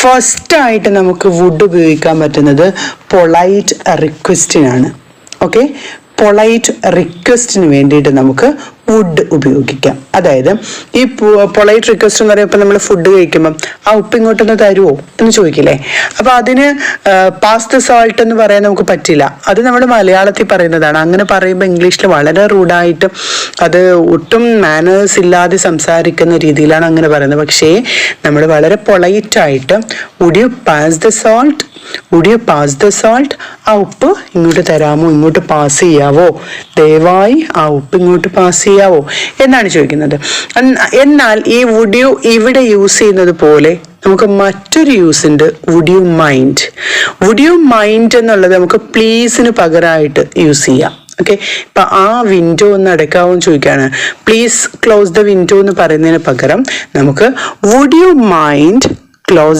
ഫസ്റ്റായിട്ട് നമുക്ക് വുഡ് ഉപയോഗിക്കാൻ പറ്റുന്നത് പൊളൈറ്റ് റിക്വസ്റ്റിനാണ്. ഓക്കെ, പൊളൈറ്റ് റിക്വസ്റ്റിന് വേണ്ടിയിട്ട് നമുക്ക് വുഡ് ഉപയോഗിക്കാം. അതായത് ഈ പൊളൈറ്റ് റിക്വസ്റ്റ് എന്ന് പറയുമ്പോൾ നമ്മൾ ഫുഡ് കഴിക്കുമ്പം ആ ഉപ്പ് ഇങ്ങോട്ടൊന്ന് തരുമോ എന്ന് ചോദിക്കില്ലേ. അപ്പോൾ അതിന് പാസ് ദ സോൾട്ട് എന്ന് പറയാൻ നമുക്ക് പറ്റില്ല. അത് നമ്മൾ മലയാളത്തിൽ പറയുന്നതാണ്. അങ്ങനെ പറയുമ്പോൾ ഇംഗ്ലീഷിൽ വളരെ റൂഡായിട്ട് അത് ഒട്ടും മാനേഴ്സ് ഇല്ലാതെ സംസാരിക്കുന്ന രീതിയിലാണ് അങ്ങനെ പറയുന്നത്. പക്ഷേ നമ്മൾ വളരെ പൊളൈറ്റായിട്ട് would you pass the salt, would you pass the salt, ആ ഉപ്പ് ഇങ്ങോട്ട് തരാമോ, ഇങ്ങോട്ട് പാസ് ചെയ്യാവോ, ദയവായി ആ ഉപ്പ് ഇങ്ങോട്ട് പാസ് ചെയ്യാവോ എന്നാണ് ചോദിക്കുന്നത്. എന്നാൽ ഈ വുഡ് യു ഇവിടെ യൂസ് ചെയ്യുന്നത് പോലെ നമുക്ക് മറ്റൊരു യൂസ് ഉണ്ട്, would you mind. Would you mind എന്നുള്ളത് നമുക്ക് പ്ലീസിന് പകരമായിട്ട് യൂസ് ചെയ്യാം. ഓക്കെ, ഇപ്പൊ ആ വിൻഡോ ഒന്ന് അടയ്ക്കാവോ എന്ന് ചോദിക്കുകയാണ്. പ്ലീസ് ക്ലോസ് ദ വിൻഡോ എന്ന് പറയുന്നതിന് പകരം നമുക്ക് വുഡ് യു മൈൻഡ് ക്ലോസ്